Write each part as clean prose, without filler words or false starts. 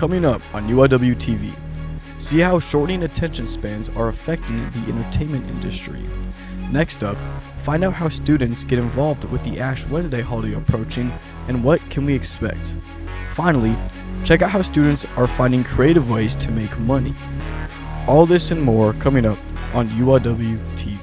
coming up on UIWtv. See how shortening attention spans are affecting the entertainment industry. Next up, find out how students get involved with the Ash Wednesday holiday approaching and what can we expect. Finally, check out how students are finding creative ways to make money. All this and more coming up on UIWtv.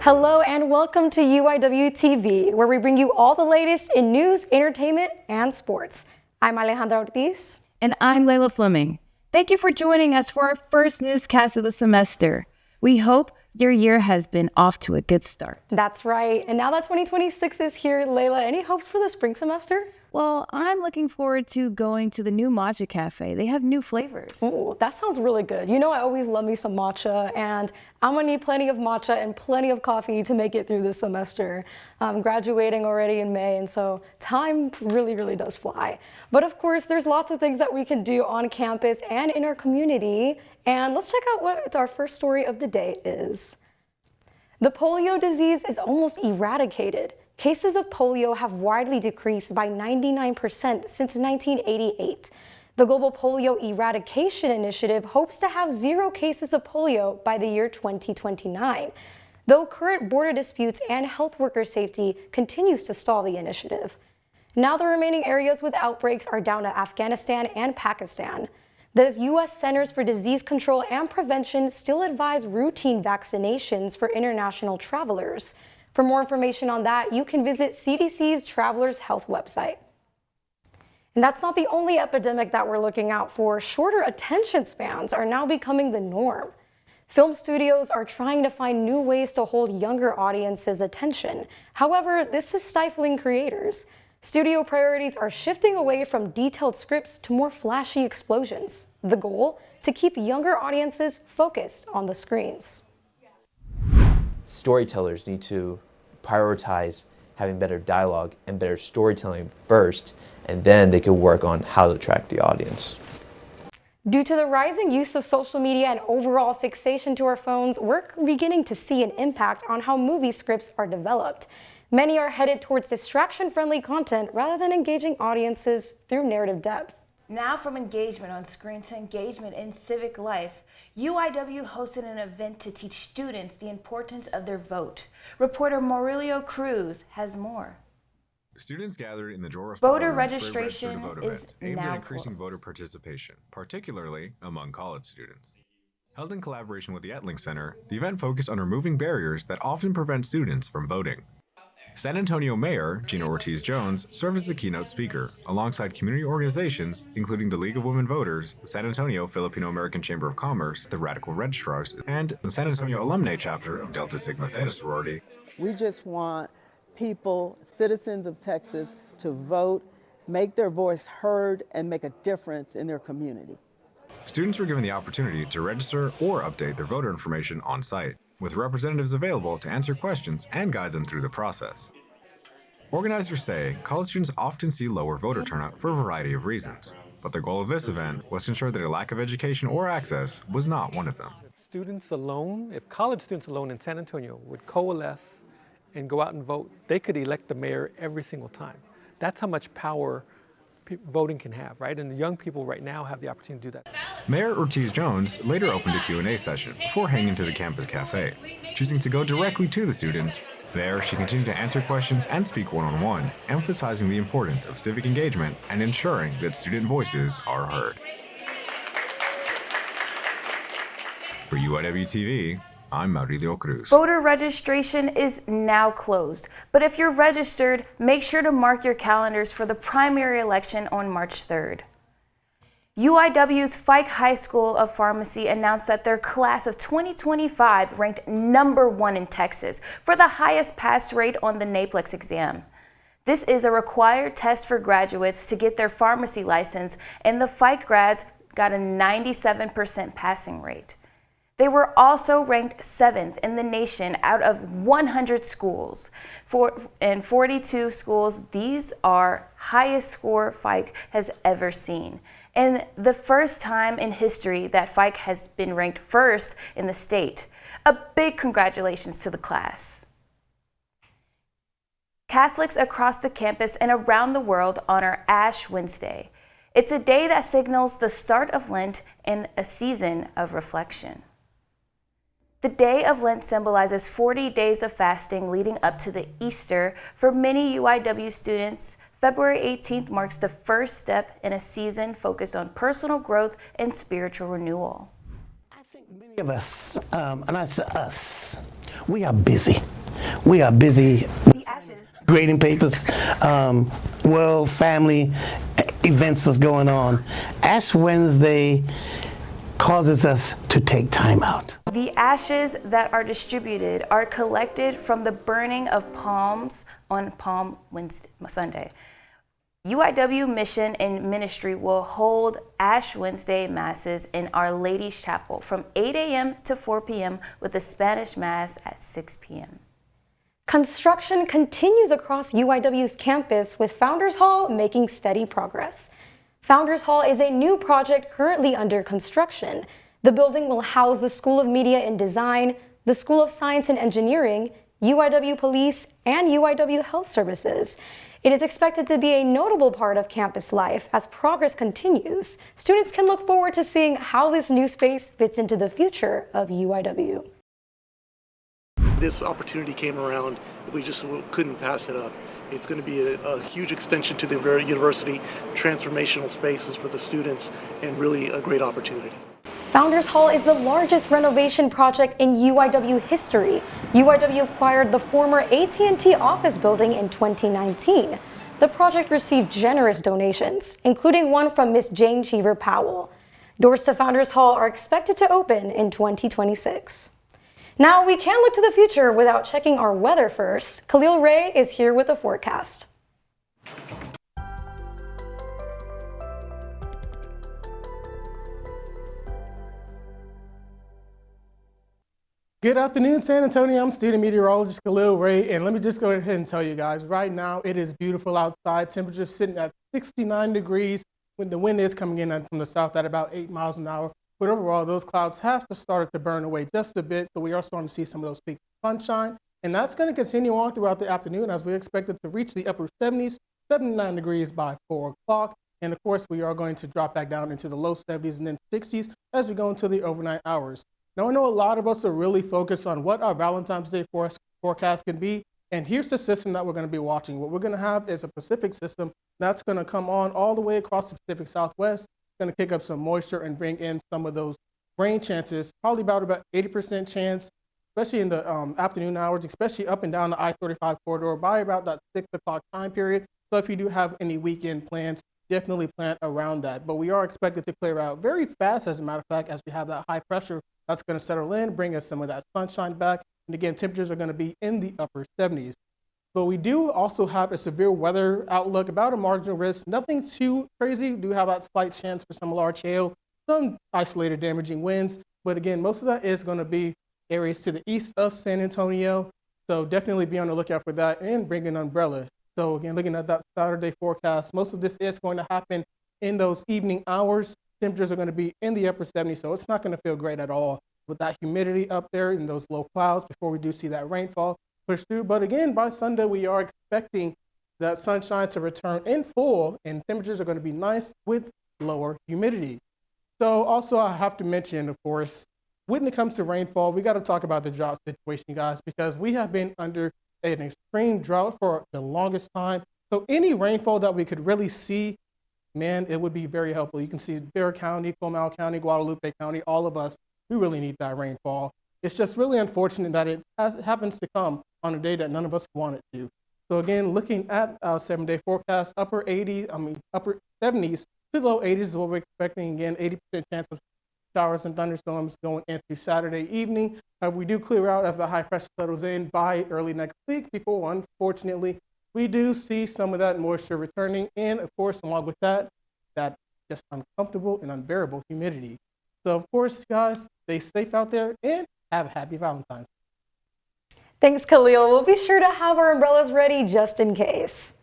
Hello and welcome to UIWtv, where we bring you all the latest in news, entertainment, and sports. I'm Alejandra Ortiz. And I'm Lailah Fleming. Thank you for joining us for our first newscast of the semester. We hope your year has been off to a good start. That's right. And now that 2026 is here, Lailah, any hopes for the spring semester? Well, I'm looking forward to going to the new matcha cafe. They have new flavors. Oh, that sounds really good. You know, I always love me some matcha, and I'm gonna need plenty of matcha and plenty of coffee to make it through this semester. I'm graduating already in May, and so time really does fly. But of course, there's lots of things that we can do on campus and in our community. And let's check out what our first story of the day is. The polio disease is almost eradicated. Cases of polio have widely decreased by 99% since 1988. The Global Polio Eradication Initiative hopes to have 0 cases of polio by the year 2029, though current border disputes and health worker safety continues to stall the initiative. Now the remaining areas with outbreaks are down to Afghanistan and Pakistan. The U.S. Centers for Disease Control and Prevention still advise routine vaccinations for international travelers. For more information on that, you can visit CDC's Travelers Health website. And that's not the only epidemic that we're looking out for. Shorter attention spans are now becoming the norm. Film studios are trying to find new ways to hold younger audiences' attention. However, this is stifling creators. Studio priorities are shifting away from detailed scripts to more flashy explosions. The goal? To keep younger audiences focused on the screens. Storytellers need to prioritize having better dialogue and better storytelling first, and then they can work on how to attract the audience. Due to the rising use of social media and overall fixation to our phones, we're beginning to see an impact on how movie scripts are developed. Many are headed towards distraction-friendly content rather than engaging audiences through narrative depth. Now from engagement on screen to engagement in civic life, UIW hosted an event to teach students the importance of their vote. Reporter Maurilio Cruz has more. Students gathered in the Joros Voter Ballroom registration for a is event aimed now at increasing closed. voter participation, particularly among college students. Held in collaboration with the Etling Center, the event focused on removing barriers that often prevent students from voting. San Antonio Mayor Gina Ortiz Jones served as the keynote speaker, alongside community organizations including the League of Women Voters, the San Antonio Filipino American Chamber of Commerce, the Radical Registrars, and the San Antonio Alumni Chapter of Delta Sigma Theta Sorority. We just want people, citizens of Texas, to vote, make their voice heard, and make a difference in their community. Students were given the opportunity to register or update their voter information on site, with representatives available to answer questions and guide them through the process. Organizers say college students often see lower voter turnout for a variety of reasons, but the goal of this event was to ensure that a lack of education or access was not one of them. Students alone, if college students alone in San Antonio would coalesce and go out and vote, they could elect the mayor every single time. That's how much power voting can have, right? And the young people right now have the opportunity to do that. Mayor Ortiz Jones later opened a Q&A session before heading to the campus cafe, choosing to go directly to the students. There, she continued to answer questions and speak one-on-one, emphasizing the importance of civic engagement and ensuring that student voices are heard. For UIWtv, I'm Maurilio Cruz. Voter registration is now closed, but if you're registered, make sure to mark your calendars for the primary election on March 3rd. UIW's Fike High School of Pharmacy announced that their class of 2025 ranked #1 in Texas for the highest pass rate on the NAPLEX exam. This is a required test for graduates to get their pharmacy license, and the Fike grads got a 97% passing rate. They were also ranked 7th in the nation out of 100 schools. In 42 schools, these are highest score Fike has ever seen. And the first time in history that Fike has been ranked first in the state. A big congratulations to the class. Catholics across the campus and around the world honor Ash Wednesday. It's a day that signals the start of Lent and a season of reflection. The day of Lent symbolizes 40 days of fasting leading up to the Easter. For many UIW students, February 18th marks the first step in a season focused on personal growth and spiritual renewal. I think many of us, and I say us, we are busy. We are busy grading papers, world, family, events was going on. Ash Wednesday causes us to take time out. The ashes that are distributed are collected from the burning of palms on Palm Sunday. UIW Mission and Ministry will hold Ash Wednesday Masses in Our Lady's Chapel from 8 a.m. to 4 p.m. with a Spanish Mass at 6 p.m. Construction continues across UIW's campus with Founders Hall making steady progress. Founders Hall is a new project currently under construction. The building will house the School of Media and Design, the School of Science and Engineering, UIW Police, and UIW Health Services. It is expected to be a notable part of campus life as progress continues. Students can look forward to seeing how this new space fits into the future of UIW. This opportunity came around, we just couldn't pass it up. It's going to be a huge extension to the university, transformational spaces for the students, and really a great opportunity. Founders Hall is the largest renovation project in UIW history. UIW acquired the former AT&T office building in 2019. The project received generous donations, including one from Miss Jane Cheever Powell. Doors to Founders Hall are expected to open in 2026. Now, we can't look to the future without checking our weather first. Khalil Ray is here with a forecast. Good afternoon, San Antonio. I'm student meteorologist Khalil Ray, and let me just go ahead and tell you guys, right now it is beautiful outside. Temperature sitting at 69 degrees when the wind is coming in from the south at about 8 miles an hour. But overall, those clouds have started to burn away just a bit, so we are starting to see some of those peaks of sunshine. And that's going to continue on throughout the afternoon as we expect it to reach the upper 70s, 79 degrees by 4 o'clock. And of course, we are going to drop back down into the low 70s and then 60s as we go into the overnight hours. Now, I know a lot of us are really focused on what our Valentine's Day forecast can be. And here's the system that we're going to be watching. What we're going to have is a Pacific system that's going to come on all the way across the Pacific Southwest. Going to kick up some moisture and bring in some of those rain chances, probably about 80% chance, especially in the afternoon hours, especially up and down the I-35 corridor by about that 6 o'clock time period. So if you do have any weekend plans, definitely plan around that. But we are expected to clear out very fast, as a matter of fact, as we have that high pressure that's going to settle in, bring us some of that sunshine back. And again, temperatures are going to be in the upper 70s. But we do also have a severe weather outlook, about a marginal risk. Nothing too crazy. We do have that slight chance for some large hail, some isolated damaging winds. But again, most of that is going to be areas to the east of San Antonio. So definitely be on the lookout for that and bring an umbrella. So again, looking at that Saturday forecast, most of this is going to happen in those evening hours. Temperatures are going to be in the upper 70s, so it's not going to feel great at all with that humidity up there and those low clouds before we do see that rainfall push through. But again, by Sunday, we are expecting that sunshine to return in full, and temperatures are going to be nice with lower humidity. So also I have to mention, of course, when it comes to rainfall, we got to talk about the drought situation, guys, because we have been under an extreme drought for the longest time. So any rainfall that we could really see, man, it would be very helpful. You can see Bexar County, Comal County, Guadalupe County, all of us, we really need that rainfall. It's just really unfortunate that it happens to come on a day that none of us want it to. So again, looking at our 7-day forecast, upper 70s to low 80s is what we're expecting. Again, 80% chance of showers and thunderstorms going into Saturday evening. We do clear out as the high pressure settles in by early next week before, unfortunately, we do see some of that moisture returning. And of course, along with that, that just uncomfortable and unbearable humidity. So of course, guys, Stay safe out there and have a happy Valentine's. Thanks, Khalil. We'll be sure to have our umbrellas ready just in case.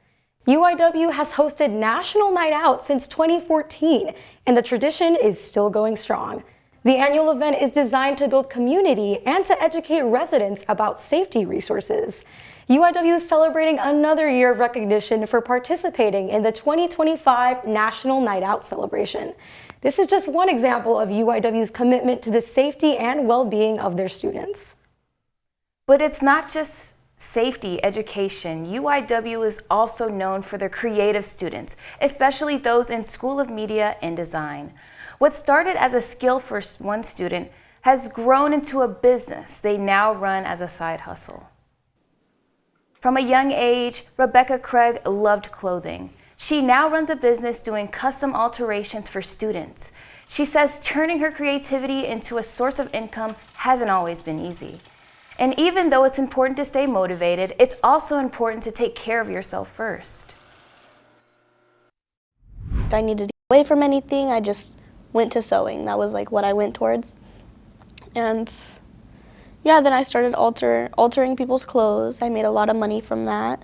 UIW has hosted National Night Out since 2014, and the tradition is still going strong. The annual event is designed to build community and to educate residents about safety resources. UIW is celebrating another year of recognition for participating in the 2025 National Night Out celebration. This is just one example of UIW's commitment to the safety and well-being of their students. But it's not just safety education. UIW is also known for their creative students, especially those in School of Media and Design. What started as a skill for one student has grown into a business they now run as a side hustle. From a young age, Rebecca Craig loved clothing. She now runs a business doing custom alterations for students. She says turning her creativity into a source of income hasn't always been easy. And even though it's important to stay motivated, it's also important to take care of yourself first. I needed to get away from anything. I just went to sewing. That was like what I went towards. And yeah, then I started altering people's clothes. I made a lot of money from that,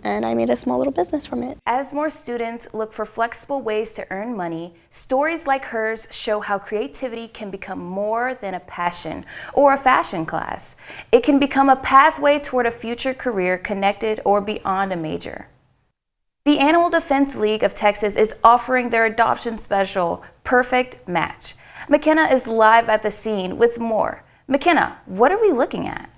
and I made a small little business from it. As more students look for flexible ways to earn money, stories like hers show how creativity can become more than a passion or a fashion class. It can become a pathway toward a future career connected or beyond a major. The Animal Defense League of Texas is offering their adoption special, Perfect Match. McKenna is live at the scene with more. McKenna, what are we looking at?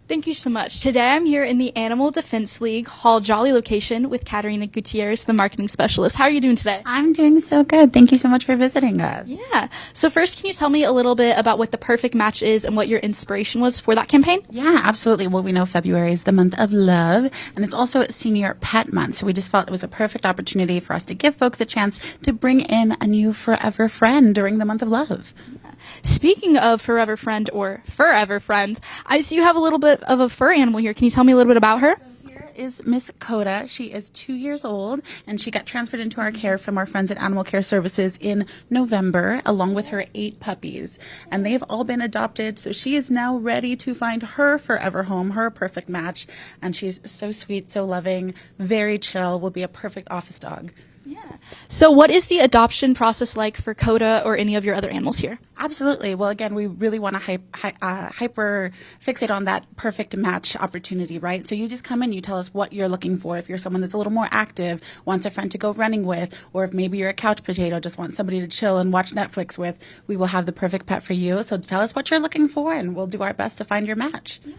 Thank you so much. Today I'm here in the Animal Defense League Hall Jolly location with Katerina Gutierrez, the marketing specialist. How are you doing today? I'm doing so good. Thank you so much for visiting us. Yeah. So first, can you tell me a little bit about what the Perfect Match is and what your inspiration was for that campaign? Yeah, absolutely. Well, we know February is the month of love, and it's also Senior Pet Month. So we just felt it was a perfect opportunity for us to give folks a chance to bring in a new forever friend during the month of love. Speaking of forever friend or forever friend, I see you have a little bit of a fur animal here. Can you tell me a little bit about her? Here is Miss Coda. She is 2 years old, and she got transferred into our care from our friends at Animal Care Services in November, along with her 8 puppies. And they've all been adopted, so she is now ready to find her forever home, her perfect match. And she's so sweet, so loving, very chill, will be a perfect office dog. Yeah. So what is the adoption process like for Coda or any of your other animals here? Absolutely. Well, again, we really want to hyper fixate on that perfect match opportunity, right? So you just come in, you tell us what you're looking for. If you're someone that's a little more active, wants a friend to go running with, or if maybe you're a couch potato, just want somebody to chill and watch Netflix with, we will have the perfect pet for you. So tell us what you're looking for, and we'll do our best to find your match. Yeah.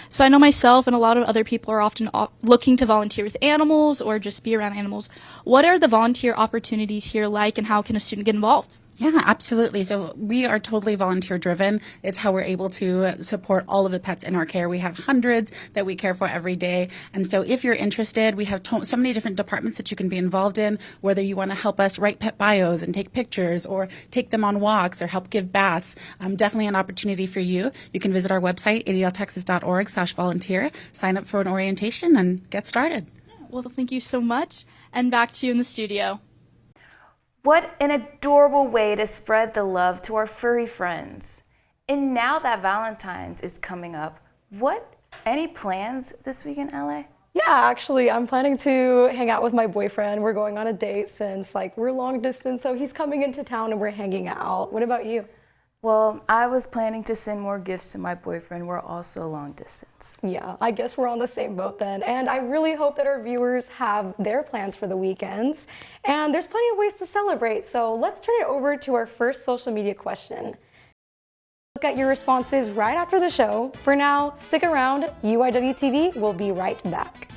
So I know myself and a lot of other people are often looking to volunteer with animals or just be around animals. What are the volunteer opportunities here like, and how can a student get involved? Yeah, absolutely. So we are totally volunteer driven. It's how we're able to support all of the pets in our care. We have hundreds that we care for every day. And so if you're interested, we have so many different departments that you can be involved in, whether you want to help us write pet bios and take pictures or take them on walks or help give baths. Definitely an opportunity for you. You can visit our website, adltexas.org/volunteer, sign up for an orientation and get started. Well, thank you so much. And back to you in the studio. What an adorable way to spread the love to our furry friends. And now that Valentine's is coming up, any plans this weekend, LA? Yeah, actually, I'm planning to hang out with my boyfriend. We're going on a date since we're long distance, so he's coming into town and we're hanging out. What about you? Well, I was planning to send more gifts to my boyfriend. We're also long distance. Yeah, I guess we're on the same boat then. And I really hope that our viewers have their plans for the weekends. And there's plenty of ways to celebrate. So let's turn it over to our first social media question. Look at your responses right after the show. For now, stick around. UIWtv will be right back.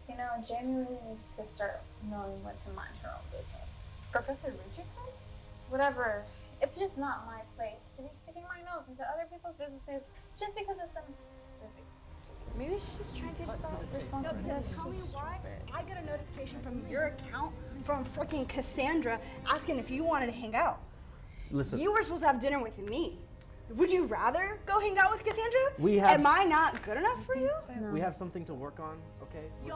You know, Jamie really needs to start knowing when to mind her own business. Professor Richardson? Whatever. It's just not my place to be sticking my nose into other people's businesses just because of some civic duty. Maybe she's trying to teach about responsibility. Tell me why I got a notification from your account from freaking Cassandra asking if you wanted to hang out. Listen. You were supposed to have dinner with me. Would you rather go hang out with Cassandra? We have- Am I not good enough for you? We have something to work on, okay? Do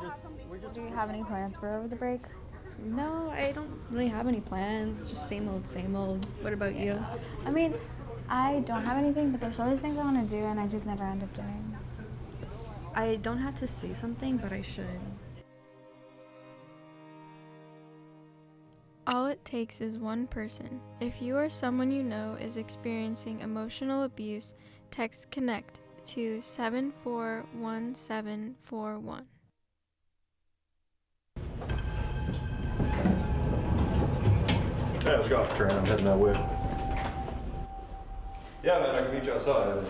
you have any plans for over the break? No, I don't really have any plans. Just same old, same old. What about you? I mean, I don't have anything, but there's always things I want to do, and I just never end up doing. I don't have to say something, but I should. All it takes is one person. If you or someone you know is experiencing emotional abuse, text CONNECT to 741741. Yeah, let's go off the train. I'm heading that way. Yeah, man, I can meet you outside.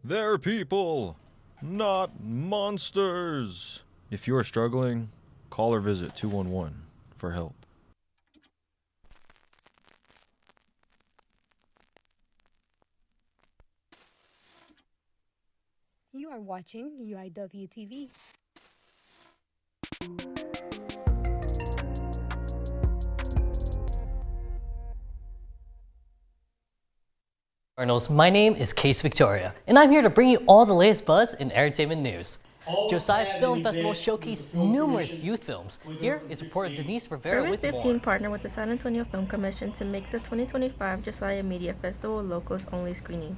They're people, not monsters. If you are struggling, call or visit 211 for help. You are watching UIWtv. Cardinals, my name is Kase Victoria, and I'm here to bring you all the latest buzz in entertainment news. Josiah Film Festival showcased numerous youth films. Here is reporter Denise Rivera Urban with 15 more. partnered with the San Antonio Film Commission to make the 2025 Josiah Media Festival locals only screening.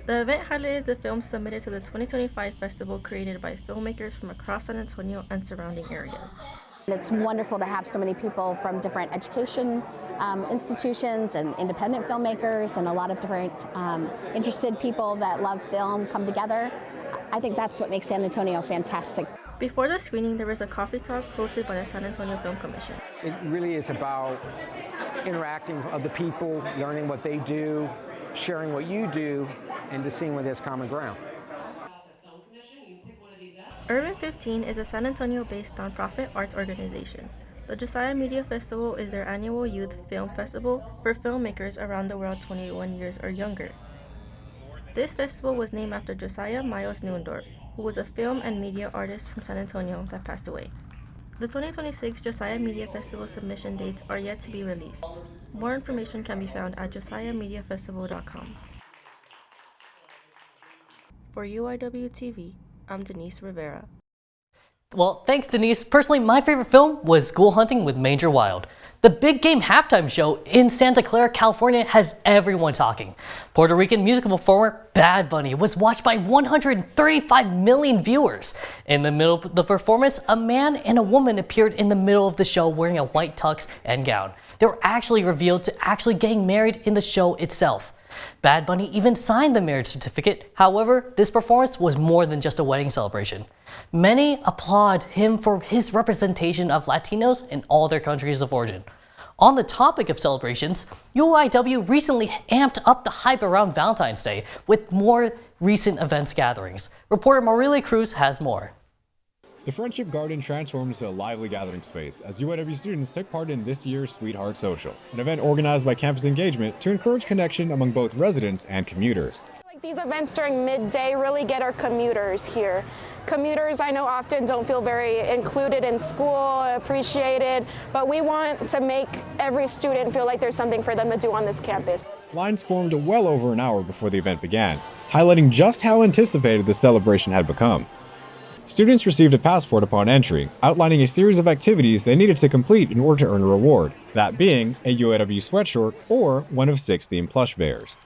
The event highlighted the films submitted to the 2025 festival created by filmmakers from across San Antonio and surrounding areas. It's wonderful to have so many people from different education institutions and independent filmmakers and a lot of different interested people that love film come together. I think that's what makes San Antonio fantastic. Before the screening, there was a coffee talk hosted by the San Antonio Film Commission. It really is about interacting with other people, learning what they do, sharing what you do, and just seeing where there's common ground. Urban 15 is a San Antonio-based nonprofit arts organization. The Josiah Media Festival is their annual youth film festival for filmmakers around the world 21 years or younger. This festival was named after Josiah Miles Neundorf, who was a film and media artist from San Antonio that passed away. The 2026 Josiah Media Festival submission dates are yet to be released. More information can be found at josiahmediafestival.com. For UIWtv, I'm Denise Rivera. Well, thanks Denise. Personally, my favorite film was School Hunting with Major Wild. The big game halftime show in Santa Clara, California has everyone talking. Puerto Rican musical performer Bad Bunny was watched by 135 million viewers. In the middle of the performance, a man and a woman appeared in the middle of the show wearing a white tux and gown. They were actually revealed to actually getting married in the show itself. Bad Bunny even signed the marriage certificate. However, this performance was more than just a wedding celebration. Many applaud him for his representation of Latinos in all their countries of origin. On the topic of celebrations, UIW recently amped up the hype around Valentine's Day with more recent events gatherings. Reporter Maurilio Cruz has more. The Friendship Garden transformed into a lively gathering space as UIW students took part in this year's Sweetheart Social, an event organized by Campus Engagement to encourage connection among both residents and commuters. These events during midday really get our commuters here. Commuters, I know, often don't feel very included in school, appreciated, but we want to make every student feel like there's something for them to do on this campus. Lines formed well over an hour before the event began, highlighting just how anticipated the celebration had become. Students received a passport upon entry, outlining a series of activities they needed to complete in order to earn a reward, that being a UIW sweatshirt or one of 6 themed plush bears.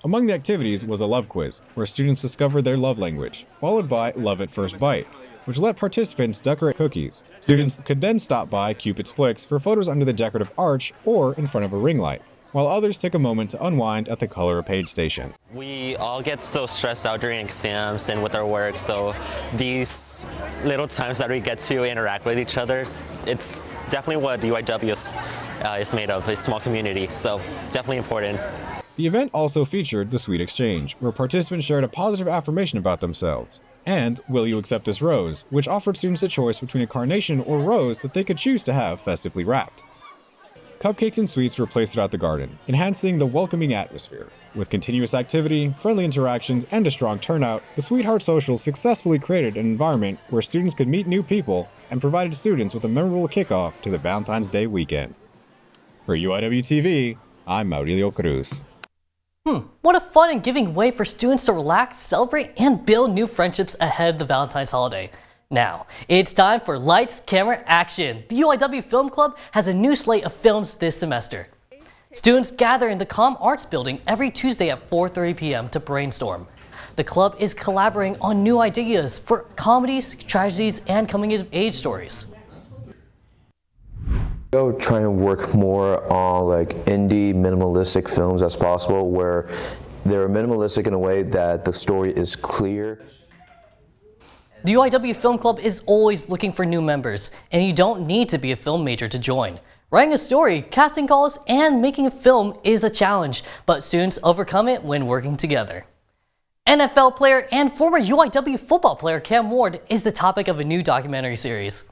Among the activities was a love quiz, where students discovered their love language, followed by Love at First Bite, which let participants decorate cookies. Students could then stop by Cupid's Flicks for photos under the decorative arch or in front of a ring light. while others took a moment to unwind at the Color a Page station. We all get so stressed out during exams and with our work, so these little times that we get to interact with each other, it's definitely what UIW is made of, a small community, so definitely important. The event also featured the Sweet Exchange, where participants shared a positive affirmation about themselves, and Will You Accept This Rose, which offered students a choice between a carnation or rose that they could choose to have festively wrapped. Cupcakes and sweets were placed throughout the garden, enhancing the welcoming atmosphere. With continuous activity, friendly interactions, and a strong turnout, the Sweetheart Social successfully created an environment where students could meet new people and provided students with a memorable kickoff to the Valentine's Day weekend. For UIWtv, I'm Maurilio Cruz. What a fun and giving way for students to relax, celebrate, and build new friendships ahead of the Valentine's holiday. Now, it's time for Lights, Camera, Action. The UIW Film Club has a new slate of films this semester. Students gather in the Com Arts Building every Tuesday at 4:30 p.m. to brainstorm. The club is collaborating on new ideas for comedies, tragedies, and coming-of-age stories. Trying to work more on like indie minimalistic films as possible, where they're minimalistic in a way that the story is clear. The UIW Film Club is always looking for new members, and you don't need to be a film major to join. Writing a story, casting calls, and making a film is a challenge, but students overcome it when working together. NFL player and former UIW football player Cam Ward is the topic of a new documentary series.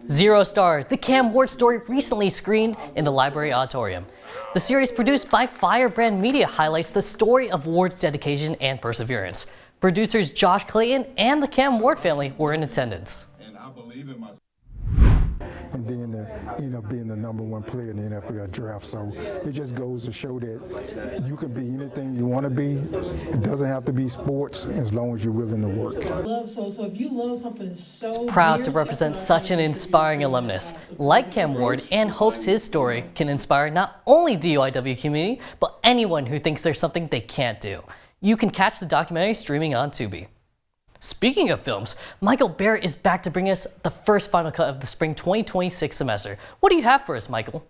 Zero Star, the Cam Ward story, recently screened in the Library Auditorium. The series, produced by Firebrand Media, highlights the story of Ward's dedication and perseverance. Producers Josh Clayton and the Cam Ward family were in attendance. And then being the #1 player in the NFL draft. So it just goes to show that you can be anything you want to be. It doesn't have to be sports as long as you're willing to work. So if you love something so Proud to represent such an inspiring alumnus like Cam Ward, and hopes his story can inspire not only the UIW community, but anyone who thinks there's something they can't do. You can catch the documentary streaming on Tubi. Speaking of films, Michael Barrett is back to bring us the first final cut of the spring 2026 semester. What do you have for us, Michael?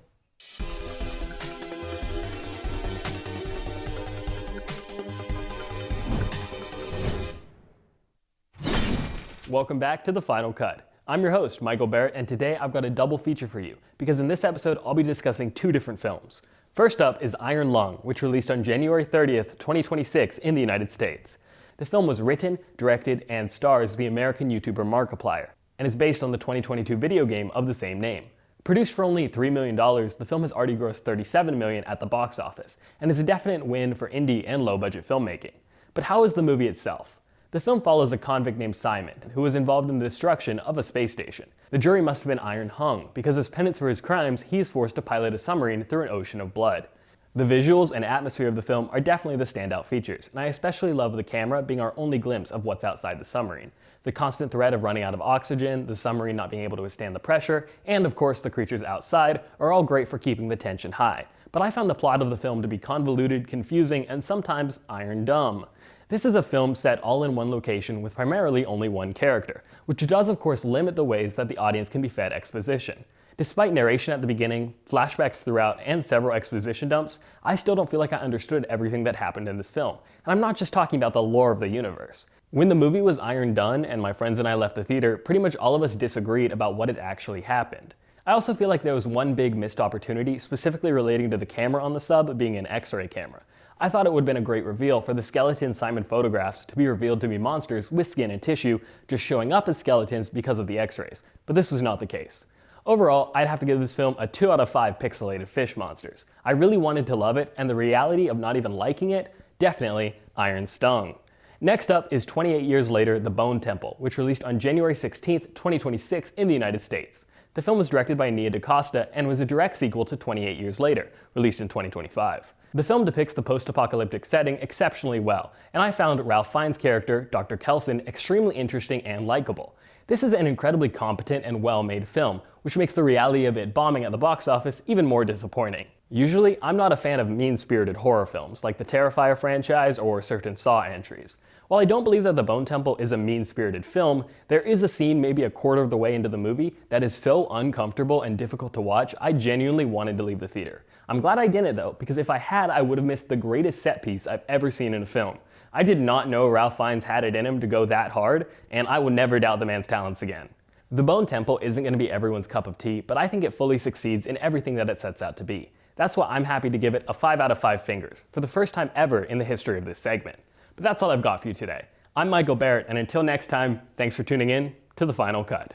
Welcome back to The Final Cut. I'm your host, Michael Barrett, and today I've got a double feature for you, because in this episode I'll be discussing two different films. First up is Iron Lung, which released on January 30th, 2026 in the United States. The film was written, directed, and stars the American YouTuber Markiplier, and is based on the 2022 video game of the same name. Produced for only $3 million, the film has already grossed $37 million at the box office, and is a definite win for indie and low-budget filmmaking. But how is the movie itself? The film follows a convict named Simon, who was involved in the destruction of a space station. The jury must have been iron hung, because as penance for his crimes, he is forced to pilot a submarine through an ocean of blood. The visuals and atmosphere of the film are definitely the standout features, and I especially love the camera being our only glimpse of what's outside the submarine. The constant threat of running out of oxygen, the submarine not being able to withstand the pressure, and of course the creatures outside are all great for keeping the tension high. But I found the plot of the film to be convoluted, confusing, and sometimes iron dumb. This is a film set all in one location with primarily only one character, which does of course limit the ways that the audience can be fed exposition. Despite narration at the beginning, flashbacks throughout, and several exposition dumps, I still don't feel like I understood everything that happened in this film. And I'm not just talking about the lore of the universe. When the movie was iron done and my friends and I left the theater, pretty much all of us disagreed about what had actually happened. I also feel like there was one big missed opportunity, specifically relating to the camera on the sub being an X-ray camera. I thought it would have been a great reveal for the skeleton Simon photographs to be revealed to be monsters with skin and tissue, just showing up as skeletons because of the X-rays, but this was not the case. Overall, I'd have to give this film a 2 out of 5 pixelated fish monsters. I really wanted to love it, and the reality of not even liking it, definitely iron stung. Next up is 28 years later, The Bone Temple, which released on January 16th, 2026 in the United States. The film was directed by Nia DaCosta and was a direct sequel to 28 Years Later, released in 2025. The film depicts the post-apocalyptic setting exceptionally well, and I found Ralph Fiennes' character, Dr. Kelson, extremely interesting and likable. This is an incredibly competent and well-made film, which makes the reality of it bombing at the box office even more disappointing. Usually, I'm not a fan of mean-spirited horror films like the Terrifier franchise or certain Saw entries. While I don't believe that The Bone Temple is a mean-spirited film, there is a scene maybe a quarter of the way into the movie that is so uncomfortable and difficult to watch, I genuinely wanted to leave the theater. I'm glad I didn't though, because if I had, I would have missed the greatest set piece I've ever seen in a film. I did not know Ralph Fiennes had it in him to go that hard, and I will never doubt the man's talents again. The Bone Temple isn't going to be everyone's cup of tea, but I think it fully succeeds in everything that it sets out to be. That's why I'm happy to give it a 5 out of 5 fingers, for the first time ever in the history of this segment. But that's all I've got for you today. I'm Michael Barrett, and until next time, thanks for tuning in to The Final Cut.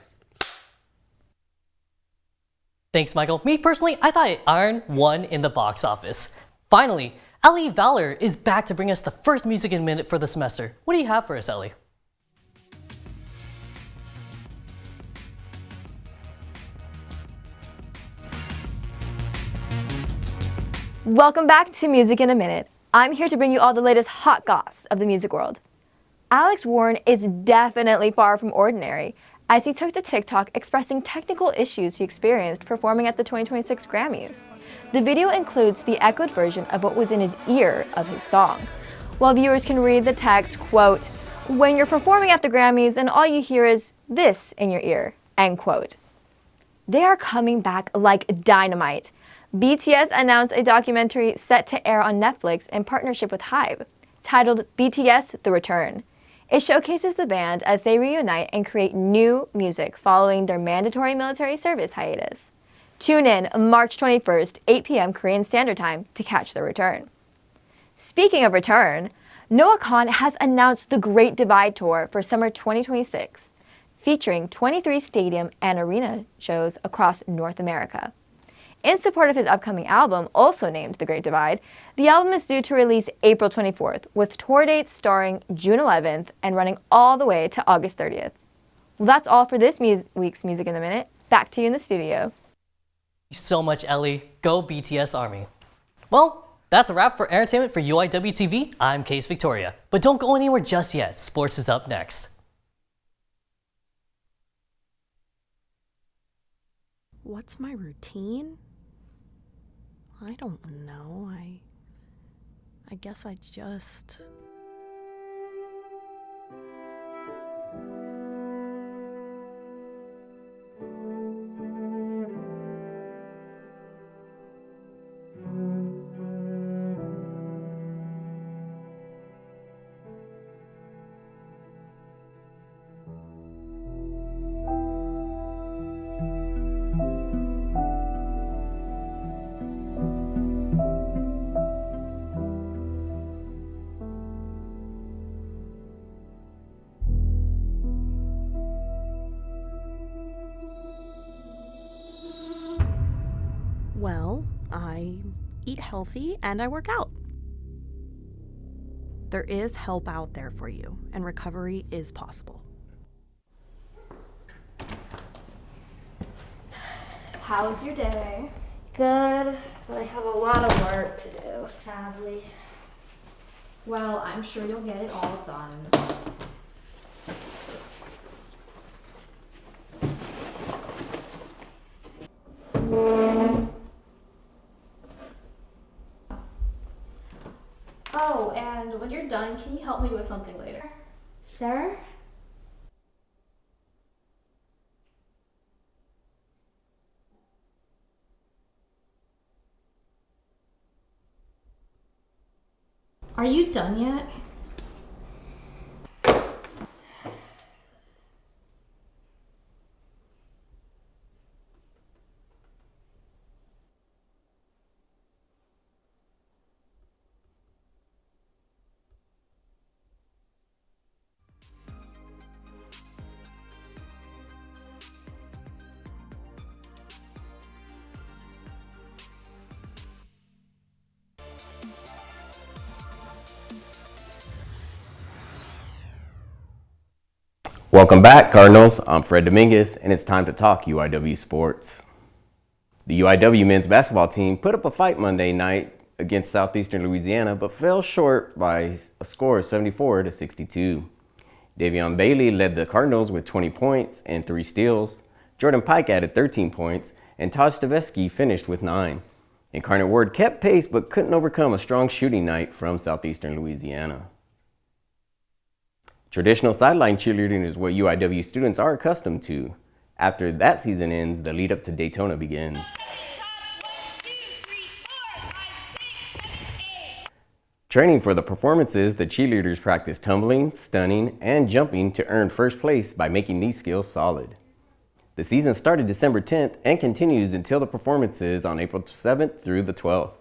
Thanks, Michael. Me personally, I thought Iron won in the box office. Finally, Ellie Vallor is back to bring us the first Music in a Minute for the semester. What do you have for us, Ellie? Welcome back to Music in a Minute. I'm here to bring you all the latest hot goss of the music world. Alex Warren is definitely far from ordinary, as he took to TikTok expressing technical issues he experienced performing at the 2026 Grammys. The video includes the echoed version of what was in his ear of his song, while viewers can read the text, quote, "When you're performing at the Grammys and all you hear is this in your ear," end quote. They are coming back like dynamite. BTS announced a documentary set to air on Netflix in partnership with Hybe, titled BTS The Return. It showcases the band as they reunite and create new music following their mandatory military service hiatus. Tune in March 21st, 8 p.m. Korean Standard Time to catch the return. Speaking of return, Noah Kahan has announced the Great Divide Tour for summer 2026, featuring 23 stadium and arena shows across North America. In support of his upcoming album, also named The Great Divide, the album is due to release April 24th, with tour dates starting June 11th and running all the way to August 30th. Well, that's all for this week's Music in a Minute. Back to you in the studio. Thank you so much, Ellie. Go BTS Army. Well, that's a wrap for entertainment for UIWtv. I'm Kase Victoria. But don't go anywhere just yet. Sports is up next. What's my routine? I don't know. I guess I just... Well, I eat healthy and I work out. There is help out there for you, and recovery is possible. How's your day? Good, but I have a lot of work to do, sadly. Well, I'm sure you'll get it all done. Oh, and when you're done, can you help me with something later? Sir? Are you done yet? Welcome back, Cardinals. I'm Fred Dominguez, and it's time to talk UIW sports. The UIW men's basketball team put up a fight Monday night against Southeastern Louisiana, but fell short by a score of 74-62. Davion Bailey led the Cardinals with 20 points and 3 steals. Jordan Pike added 13 points, and Todd Stavesky finished with 9. Incarnate Word kept pace, but couldn't overcome a strong shooting night from Southeastern Louisiana. Traditional sideline cheerleading is what UIW students are accustomed to. After that season ends, the lead up to Daytona begins. Training for the performances, the cheerleaders practice tumbling, stunning, and jumping to earn first place by making these skills solid. The season started December 10th and continues until the performances on April 7th through the 12th.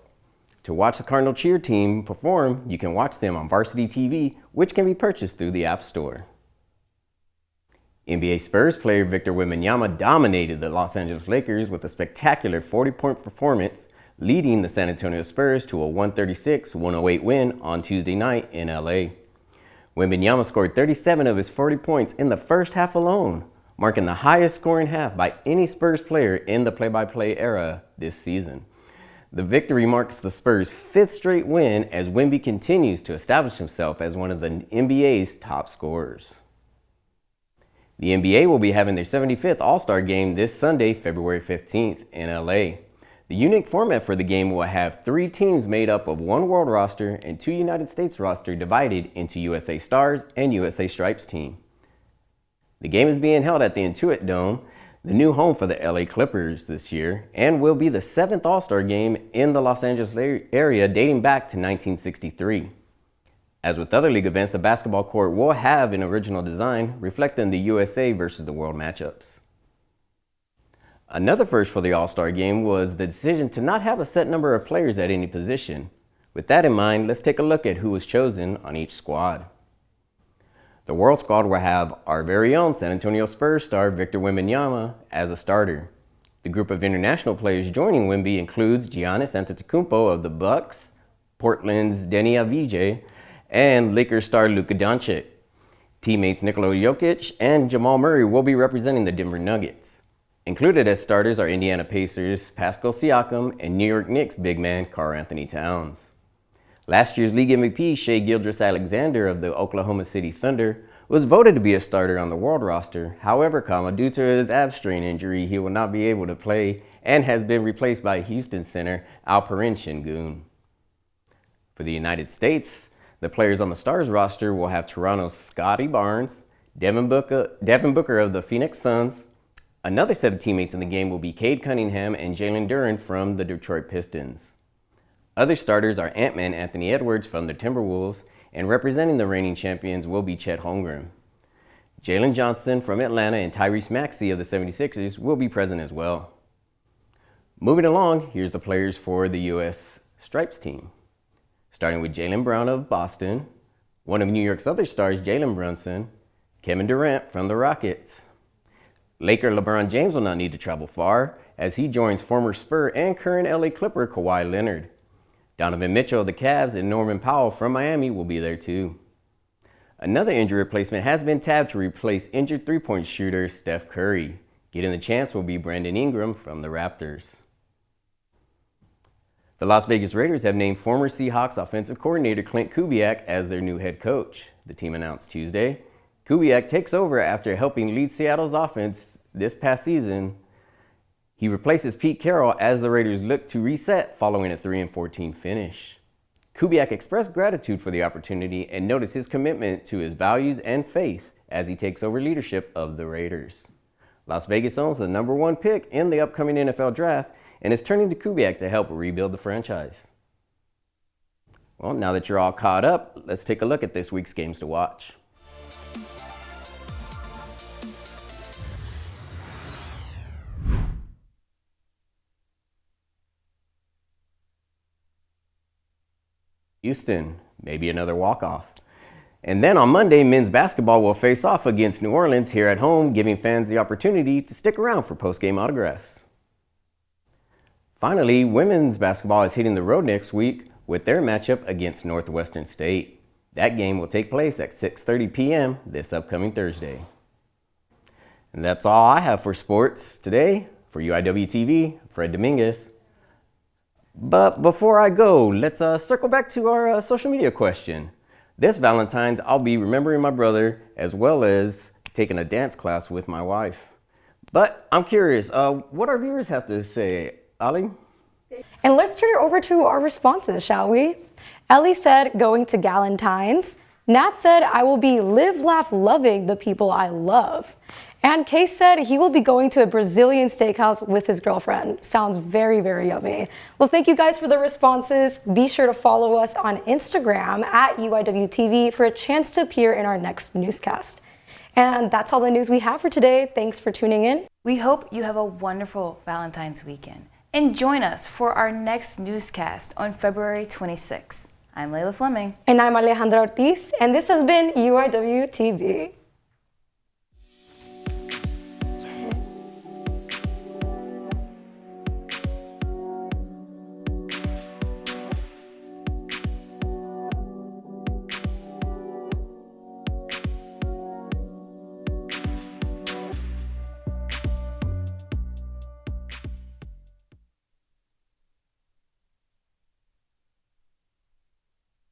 To watch the Cardinal cheer team perform, you can watch them on Varsity TV, which can be purchased through the App Store. NBA Spurs player Victor Wembanyama dominated the Los Angeles Lakers with a spectacular 40-point performance, leading the San Antonio Spurs to a 136-108 win on Tuesday night in LA. Wembanyama scored 37 of his 40 points in the first half alone, marking the highest scoring half by any Spurs player in the play-by-play era this season. The victory marks the Spurs' 5th straight win as Wemby continues to establish himself as one of the NBA's top scorers. The NBA will be having their 75th All-Star Game this Sunday, February 15th in LA. The unique format for the game will have 3 teams made up of 1 world roster and 2 United States roster divided into USA Stars and USA Stripes team. The game is being held at the Intuit Dome, the new home for the LA Clippers this year, and will be the 7th All-Star Game in the Los Angeles area dating back to 1963. As with other league events, the basketball court will have an original design reflecting the USA versus the world matchups. Another first for the All-Star Game was the decision to not have a set number of players at any position. With that in mind, let's take a look at who was chosen on each squad. The World Squad will have our very own San Antonio Spurs star Victor Wembanyama as a starter. The group of international players joining Wemby includes Giannis Antetokounmpo of the Bucks, Portland's Deni Avdija, and Lakers star Luka Doncic. Teammates Nikola Jokic and Jamal Murray will be representing the Denver Nuggets. Included as starters are Indiana Pacers Pascal Siakam and New York Knicks big man Karl-Anthony Towns. Last year's league MVP Shai Gilgeous-Alexander of the Oklahoma City Thunder was voted to be a starter on the world roster. However, due to his ab strain injury, he will not be able to play and has been replaced by Houston center Alperen Şengün. For the United States, the players on the Stars roster will have Toronto's Scottie Barnes, Devin Booker of the Phoenix Suns. Another set of teammates in the game will be Cade Cunningham and Jalen Duren from the Detroit Pistons. Other starters are Ant-Man Anthony Edwards from the Timberwolves, and representing the reigning champions will be Chet Holmgren. Jalen Johnson from Atlanta and Tyrese Maxey of the 76ers will be present as well. Moving along, here's the players for the U.S. Stripes team. Starting with Jaylen Brown of Boston, one of New York's other stars, Jalen Brunson, Kevin Durant from the Rockets. Laker LeBron James will not need to travel far as he joins former Spur and current LA Clipper Kawhi Leonard. Donovan Mitchell of the Cavs and Norman Powell from Miami will be there too. Another injury replacement has been tabbed to replace injured three-point shooter Steph Curry. Getting the chance will be Brandon Ingram from the Raptors. The Las Vegas Raiders have named former Seahawks offensive coordinator Clint Kubiak as their new head coach, the team announced Tuesday. Kubiak takes over after helping lead Seattle's offense this past season. He replaces Pete Carroll as the Raiders look to reset following a 3-14 finish. Kubiak expressed gratitude for the opportunity and noticed his commitment to his values and faith as he takes over leadership of the Raiders. Las Vegas owns the #1 pick in the upcoming NFL draft and is turning to Kubiak to help rebuild the franchise. Well, now that you're all caught up, let's take a look at this week's games to watch. Houston, maybe another walk-off. And then on Monday, men's basketball will face off against New Orleans here at home, giving fans the opportunity to stick around for post-game autographs. Finally, women's basketball is hitting the road next week with their matchup against Northwestern State. That game will take place at 6:30 p.m. this upcoming Thursday. And that's all I have for sports today. For UIWtv, Fred Dominguez. But before I go, let's circle back to our social media question. This Valentine's, I'll be remembering my brother as well as taking a dance class with my wife. But I'm curious, what our viewers have to say. Ellie? And let's turn it over to our responses, shall we? Ellie said, going to Galentine's. Nat said, I will be live, laugh, loving the people I love. And Kase said he will be going to a Brazilian steakhouse with his girlfriend. Sounds very, very yummy. Well, thank you guys for the responses. Be sure to follow us on Instagram at UIWtv for a chance to appear in our next newscast. And that's all the news we have for today. Thanks for tuning in. We hope you have a wonderful Valentine's weekend. And join us for our next newscast on February 26th. I'm Lailah Fleming. And I'm Alejandra Ortiz, and this has been UIWtv.